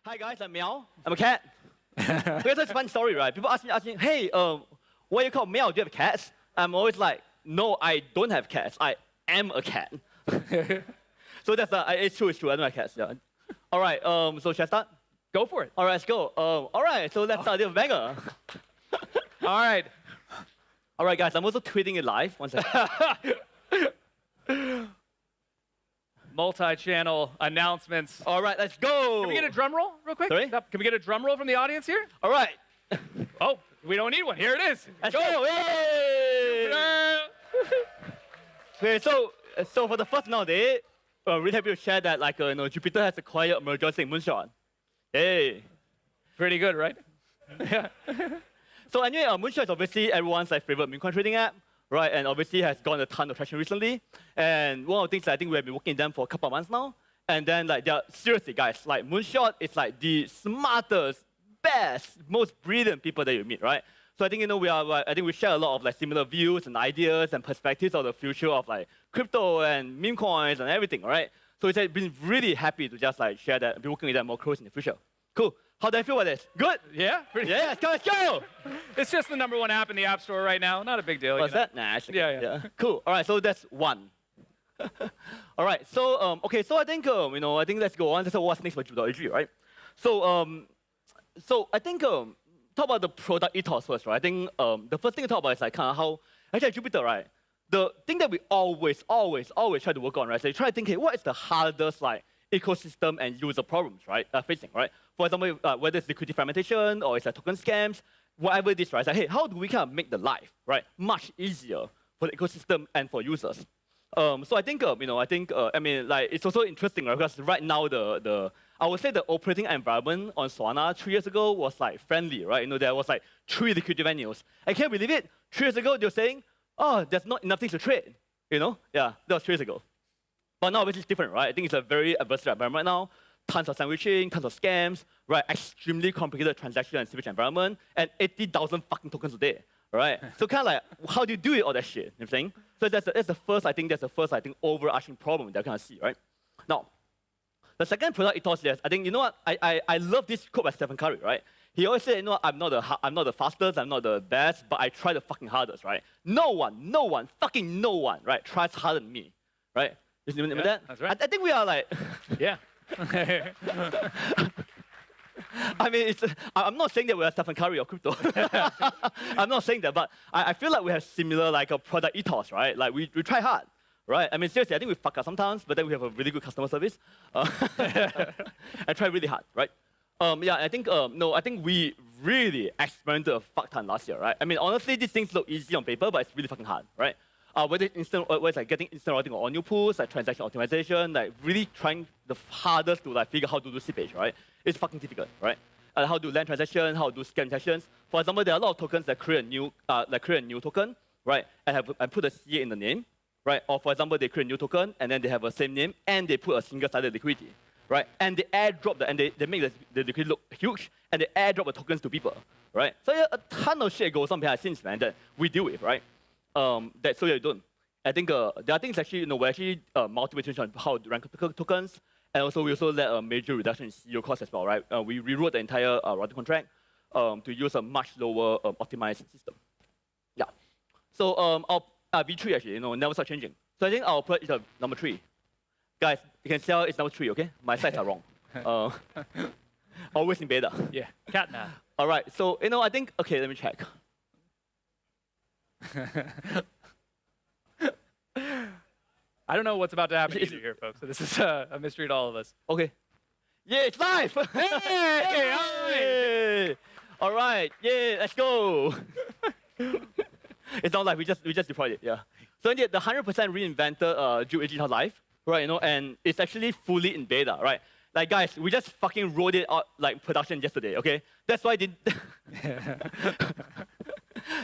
Hi guys, I'm Meow. I'm a cat. Here's a fun story, right? People ask me, hey, why you call Meow? Do you have cats? I'm always like, no, I don't have cats. I am a cat. So that's it's true. I don't have cats. Yeah. All right. So should I start? Go for it. All right, let's go. All right. So let's start with banger. All right. All right, guys. I'm also tweeting it live. One second. Multi-channel announcements. All right, let's go. Can we get a drum roll real quick? Sorry? Can we get a drum roll from the audience here? All right. Oh, we don't need one. Here it is. Let's go. Yay! Okay, so for the first nowadays, really happy to share that Jupiter has acquired emergence in Moonshot. Hey. Pretty good, right? Yeah. So anyway, Moonshot is obviously everyone's favorite meme coin trading app, right? And obviously has gotten a ton of traction recently. And one of the things I think we have been working with them for a couple of months now. And then they're seriously guys, Moonshot is the smartest, best, most brilliant people that you meet, right? So I think we share a lot of similar views and ideas and perspectives of the future of crypto and meme coins and everything, right? So it's been really happy to just share that, be working with them more close in the future. Cool. How do I feel about this? Good? Yeah? Yeah, let's go! It's just the #1 app in the App Store right now. Not a big deal. What's that? Nah, actually. Yeah. Cool. All right, so that's one. All right, so okay, so I think I think let's go on. That's what's next for Jupiter, right? So I think talk about the product ethos first, right? I think the first thing to talk about is kind of how actually at Jupiter, right? The thing that we always try to work on, right? So you try to think, hey, what is the hardest ecosystem and user problems, right? Facing, right? For example, whether it's liquidity fragmentation or it's token scams, whatever it is, right? It's hey, how do we kind of make the life, right, much easier for the ecosystem and for users? So I think, it's also interesting, right? Because right now, I would say the operating environment on Solana 3 years ago was friendly, right? There was 3 liquidity venues. I can't believe it. 3 years ago, they were saying, oh, there's not enough things to trade. Yeah, that was 3 years ago. But now it's different, right? I think it's a very adversarial environment right now. Tons of sandwiching, tons of scams, right? Extremely complicated transaction and switch environment, and 80,000 fucking tokens a day, right? So kind of how do you do it, all that shit? You know what I'm saying? So that's the first, I think, overarching problem that I kind of see, right? Now, the second product ethos is, I think, you know what? I love this quote by Stephen Curry, right? He always said, I'm not the fastest, I'm not the best, but I try the fucking hardest, right? No one, fucking no one, right, tries harder than me, right? You remember that? That's right. I think we are yeah. I mean, I'm not saying that we're Stephen Curry or crypto. I'm not saying that, but I feel like we have similar a product ethos, right? We try hard, right? I mean, seriously, I think we fuck up sometimes, but then we have a really good customer service. I try really hard, right? Yeah, I think I think we really experimented a fuck ton last year, right? I mean, honestly, these things look easy on paper, but it's really fucking hard, right? Whether it's getting instant routing or new pools, transaction optimization, really trying the hardest to figure out how to do seepage, right? It's fucking difficult, right? How to land transaction, how to do scan transactions. For example, there are a lot of tokens that create a new token, right? And put a CA in the name, right? Or for example, they create a new token and then they have a same name and they put a single-sided liquidity, right? And they airdrop they make the liquidity look huge and they airdrop the tokens to people, right? So yeah, a ton of shit goes on behind the scenes, man, that we deal with, right? That so you don't. I think there are things actually, we actually multiple on how to rank tokens, and also we also led a major reduction in CEO cost as well, right? We rewrote the entire routing contract to use a much lower optimized system. Yeah. So our V3 actually, never start changing. So I think our product is number 3. Guys, you can tell it's number 3, okay? My sides are wrong. Always in beta. Yeah. Cat math. All right. So I think let me check. I don't know what's about to happen either here, folks. So this is a mystery to all of us. Okay. Yeah, it's live! Hey! All right. Yeah, let's go. It's not live. We just deployed it. Yeah. So the 100% reinvented Juke AG live, right? And it's actually fully in beta, right? Guys, we just fucking rolled it out production yesterday. Okay. That's why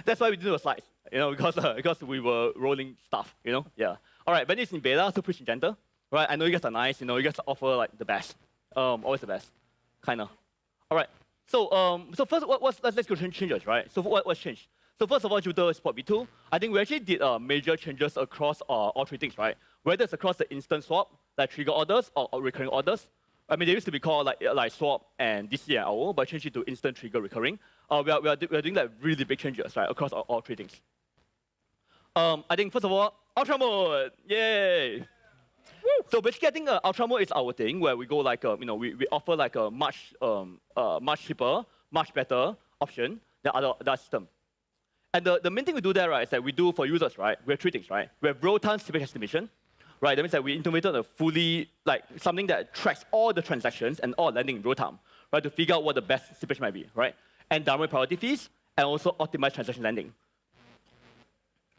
That's why we didn't do a slides, because we were rolling stuff, Yeah. All right, but it's in beta, so pretty gentle, right? I know you guys are nice, you guys offer the best, always the best, kind of. All right. So first, let's go to changes, right? So what's changed? So first of all, Jupiter Spot V2, I think we actually did major changes across all 3 things, right? Whether it's across the instant swap, trigger orders or recurring orders, I mean, they used to be called like swap and DC and OWL, but changed it to instant trigger recurring. We are doing like really big changes, right, across all three things. I think first of all, Ultra Mode, yay! So basically, I think Ultra Mode is our thing where we go like, we offer like a much cheaper, much better option than other system. And the main thing we do there, right, is that we do for users, right, we have three things, right? We have real-time slippage estimation, right? That means that we innovated a fully, like, something that tracks all the transactions and all lending in real time, right, to figure out what the best slippage might be, right? And downward priority fees, and also optimize transaction lending.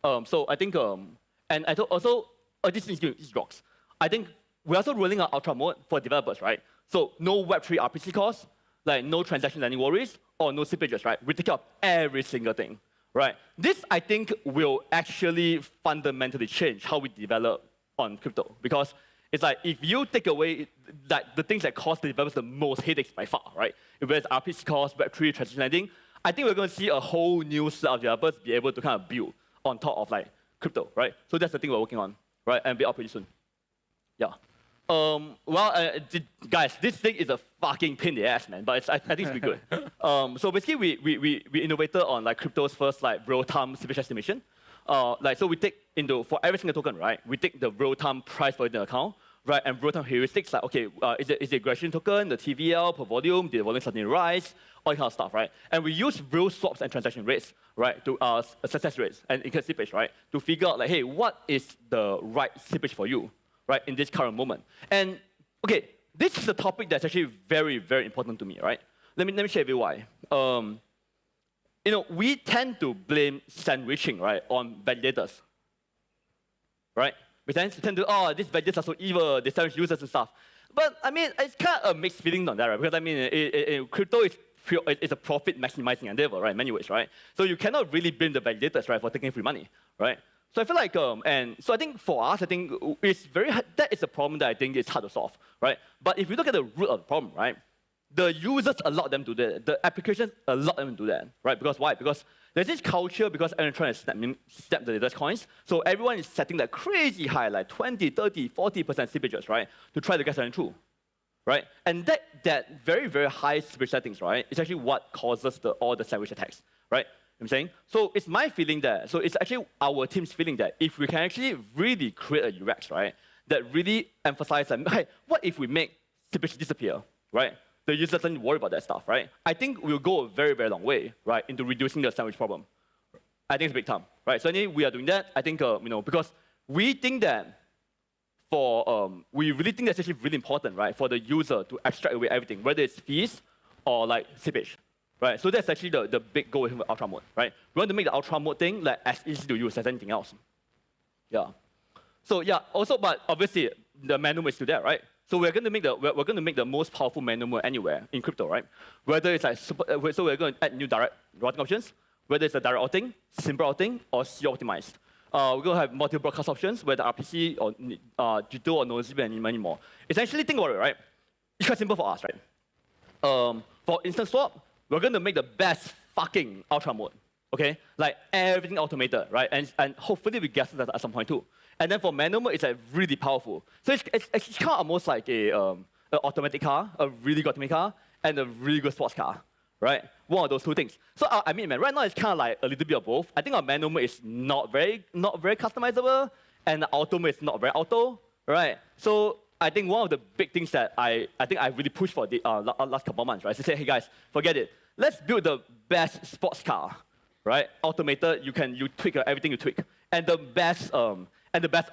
So I think, and I thought also, this rocks. I think we're also rolling out Ultra Mode for developers, right? So no Web3 RPC costs, like no transaction lending worries, or no slippages, right? We take care of every single thing, right? This, I think, will actually fundamentally change how we develop on crypto. Because it's like, if you take away like, the things that cause the developers the most headaches by far, right? If it's RPC costs, Web3 transaction lending, I think we're going to see a whole new set of developers be able to kind of build on top of like crypto, right? So that's the thing we're working on, right? And be out pretty soon. Yeah. Guys, this thing is a fucking pain in the ass, man. But I think it's pretty good. So basically, we innovated on like crypto's first like real-time slippage estimation. So we take for every single token, right? We take the real-time price for the account, right? And real-time heuristics like, okay, is it a graduation token, the TVL per volume, did the volume suddenly rise, all that kind of stuff, right? And we use real swaps and transaction rates, right, to success rates and incurred slippage, right, to figure out like, hey, what is the right slippage for you, right, in this current moment. And okay, this is a topic that's actually very, very important to me, right? Let me share with you why. We tend to blame sandwiching, right, on validators, right? We tend to, these validators are so evil, they sandwich users and stuff. But I mean, it's kind of a mixed feeling on that, right? Because I mean, crypto is a profit maximizing endeavor, right, in many ways, right? So you cannot really blame the validators, right, for taking free money, right? So I feel like, and so I think for us, I think it's very hard, that is a problem that I think is hard to solve, right? But if you look at the root of the problem, right, the users allowed them to do that, the applications allowed them to do that, right? Because why? Because there's this culture, because everyone's trying to snap the latest coins, so everyone is setting like crazy high, like 20, 30, 40% slippages, right, to try to get something through, right? And that very, very high slippage settings, right, is actually what causes all the sandwich attacks, right? I'm saying? So it's my feeling that, so it's actually our team's feeling that if we can actually really create a UX, right, that really emphasizes, like, hey, what if we make slippage disappear, right? The user doesn't worry about that stuff, right? I think we'll go a very, very long way, right, into reducing the sandwich problem. I think it's big time, right? So anyway, we are doing that. I think, because we think that we really think that's actually really important, right, for the user to abstract away everything, whether it's fees or like slippage. Right, so that's actually the big goal with Ultra Mode, right? We want to make the Ultra Mode thing like as easy to use as anything else. Yeah. So yeah, also, but obviously the manual is still there, right? So we're going to make the most powerful manual anywhere in crypto, right? Whether it's like so we're going to add new direct routing options, whether it's a direct routing, simple routing, or CO optimized. We're going to have multiple broadcast options, whether RPC or G2 or NoZip and many more. Essentially, think about it, right? It's quite simple for us, right? For instant swap, we're going to make the best fucking Ultra Mode, okay? Like everything automated, right? And hopefully we get that at some point too. And then for manual mode, it's like really powerful. So it's kind of almost like an automatic car, a really good automatic car, and a really good sports car, right? One of those two things. So I mean, man, right now it's kind of like a little bit of both. I think our manual mode is not very customizable, and the auto mode is not very auto, right? So I think one of the big things that I think I really pushed for the last couple of months, right? So say, hey guys, forget it. Let's build the best sports car, right? Automated, you tweak everything you tweak, and the best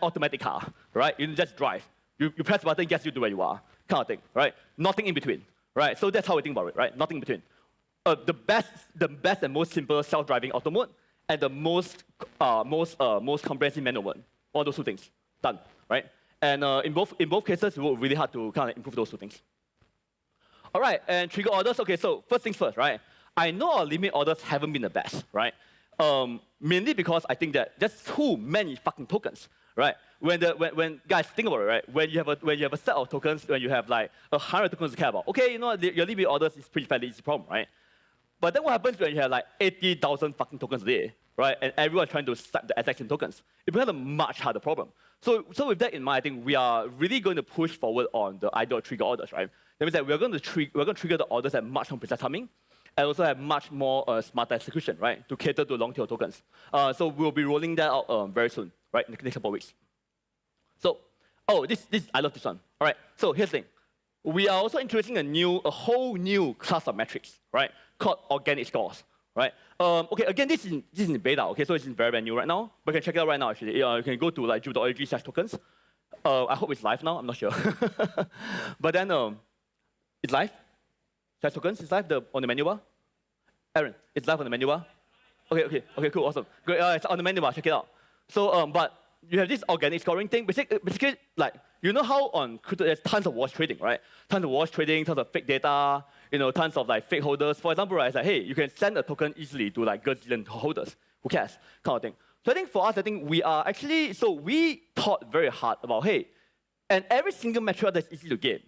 automatic car, right? You just drive. You press the button, gets you to where you are, kind of thing, right? Nothing in between, right? So that's how we think about it, right? Nothing in between. The best and most simple self-driving auto mode, and the most comprehensive manual mode. All those two things done, right? And in both cases, we work really hard to kind of improve those two things. All right, and trigger orders. Okay, so first things first, right? I know our limit orders haven't been the best, right? Mainly because I think that there's too many fucking tokens, right? When guys think about it, right? When you have a set of tokens, when you have like 100 tokens to care about, okay, you know your limit orders is pretty fairly easy problem, right? But then what happens when you have like 80,000 fucking tokens a day, right? And everyone's trying to stack the attacks in tokens. It becomes a much harder problem. So with that in mind, I think we are really going to push forward on the idle trigger orders, right? That means that we're going to trigger the orders at much more precise timing, and also have much more smarter execution, right, to cater to long tail tokens. So we'll be rolling that out very soon, right, in the next couple of weeks. So, this I love this one. All right. So here's the thing. We are also introducing a whole new class of metrics, right, called organic scores, right? Okay, again, this is in beta, okay, so it's very, very new right now, but you can check it out right now, actually. You can go to like Jupiter.org/tokens. I hope it's live now, I'm not sure. But then, it's live? /tokens, it's live on the menu bar? Aaron, it's live on the menu bar? Okay, cool, awesome. Great, it's on the menu bar, check it out. So, but you have this organic scoring thing. Basically, like, you know how on crypto there's tons of wash trading, right? Tons of wash trading, tons of fake data, tons of like fake holders. For example, right, it's like, hey, you can send a token easily to like gazillion holders. Who cares? Kind of thing. So I think for us, we are actually, so we thought very hard about, hey, and every single metric that's easy to game,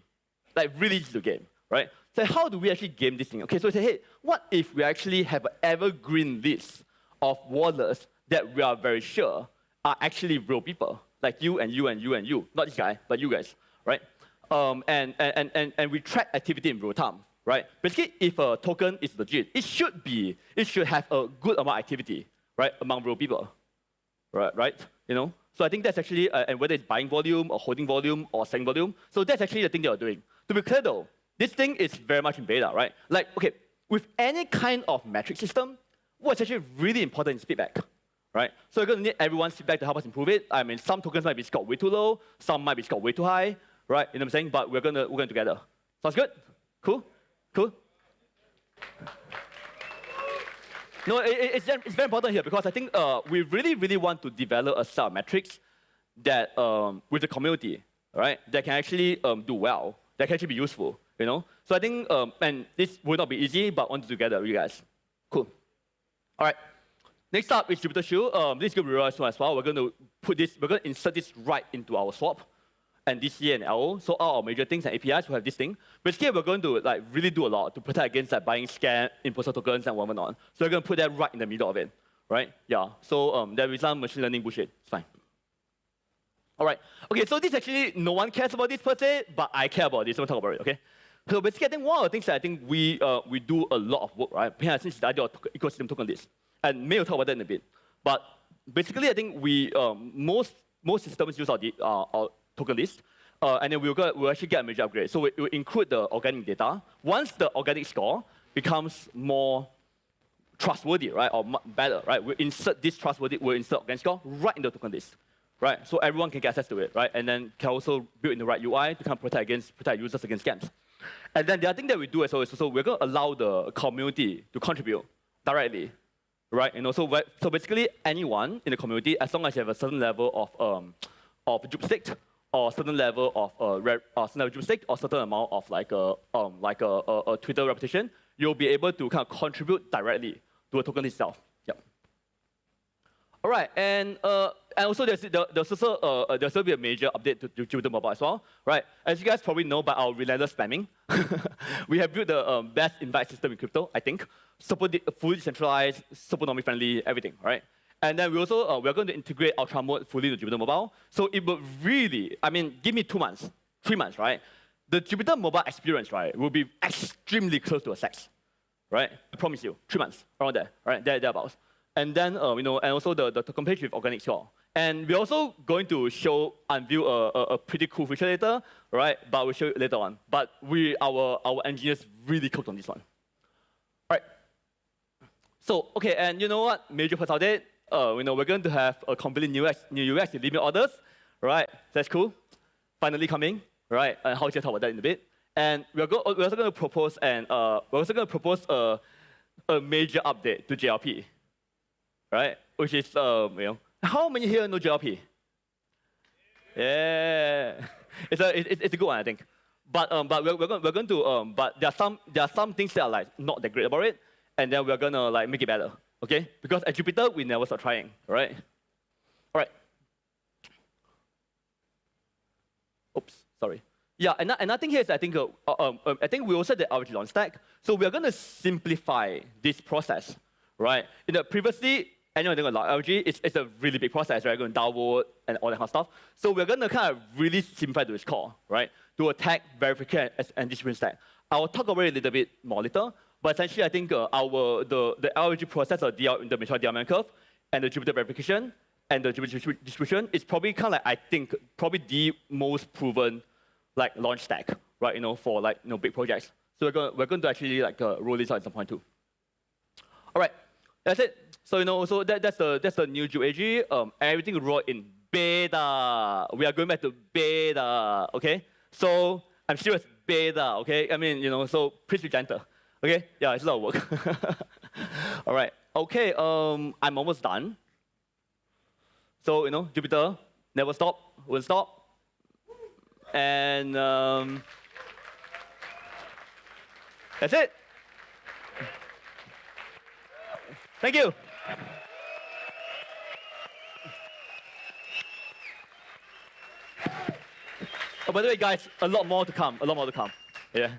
like really easy to game, right? So how do we actually game this thing? Okay, so we say, hey, what if we actually have an evergreen list of wallets that we are very sure are actually real people, like you and you and you and you, not this guy, but you guys, right? And we track activity in real time, right? Basically, if a token is legit, it should have a good amount of activity, right, among real people, right? So I think that's actually, and whether it's buying volume or holding volume or selling volume, so that's actually the thing they are doing. To be clear though, this thing is very much in beta, right? Like, okay, with any kind of metric system, what's actually really important is feedback, right? So we're going to need everyone's feedback to help us improve it. I mean, some tokens might be scored way too low, some might be scored way too high, right? You know what I'm saying? But we're going together. Sounds good? Cool? No, it's very important here because I think we really, really want to develop a set of metrics that, with the community, right, that can actually do well, that can actually be useful, So I think, and this will not be easy, but on together, you guys. Cool. All right. Next up is Jupiter Shield. This is going to be real soon as well. We're going to insert this right into our swap and DCA and LO. So all our major things and APIs will have this thing. Basically, we're going to like really do a lot to protect against like buying scam, imposter tokens, and whatnot. So we're going to put that right in the middle of it, right? Yeah. So there is some machine learning bullshit. It's fine. All right. Okay. So this actually no one cares about this per se, but I care about this. So we'll talk about it. Okay. So basically, I think one of the things that I think we do a lot of work, right? Since the idea of ecosystem token list, and May will talk about that in a bit. But basically, I think we most systems use our token list, and then we'll actually get a major upgrade. So we'll include the organic data. Once the organic score becomes more trustworthy, right, or better, right, we'll insert organic score right in the token list, right? So everyone can get access to it, right? And then can also build in the right UI to kind of protect users against scams. And then the other thing that we do as well is also we're going to allow the community to contribute directly, right? So basically anyone in the community, as long as you have a certain level of Jupstaked, or certain level of Jupstaked, or certain amount of like a Twitter reputation, you'll be able to kind of contribute directly to a token itself. Yep. All right, and also there's will be a major update to Jupiter Mobile as well, right? As you guys probably know by our relentless spamming, we have built the best invite system in crypto, I think. Super fully decentralized, super normally friendly, everything, right? And then we also we're going to integrate Ultra Mode fully to Jupiter Mobile. So it will really, I mean, give me 2 months, 3 months, right? The Jupiter Mobile experience, right, will be extremely close to a sex, right? I promise you, 3 months around there, right? Thereabouts. And then and also the token page with organic score. And we're also going to unveil a pretty cool feature later, right? But we'll show you later on. But our engineers really cooked on this one. All right. So okay, and you know what? Major parts of it. We're going to have a completely new UX in limit orders, right? That's cool. Finally coming, right? And how to talk about that in a bit. And we're also going to propose a major update to JLP, right? Which is how many here know JLP? Yeah, it's a good one, I think. But we're going to but there are some things that are like not that great about it, and then we're gonna like make it better, okay? Because at Jupiter we never stop trying, right? All right. Oops, sorry. Yeah, and another thing here is I think we also did average on stack, so we're gonna simplify this process, right? Previously, anyone doing a lot of LG, it's a really big process, right? Going to download and all that kind of stuff. So we're going to kind of really simplify this core, right? to attack verification and distribution stack. I'll talk about it a little bit more later, but essentially I think the LLG processor, the Meteora DL curve, and the Jupiter verification, and the Jupiter distribution is probably kind of like, I think, probably the most proven like launch stack, right? For like big projects. So we're going to actually like roll this out at some point too. All right, that's it. So so that's the new JupAG. Everything rolled in beta. We are going back to beta. Okay. So I'm serious, beta. Okay. I mean so please be gentle. Okay. Yeah, it's a lot of work. All right. Okay. I'm almost done. So Jupiter never stop, won't stop, and that's it. Thank you. Oh, by the way, guys, a lot more to come. A lot more to come. Yeah.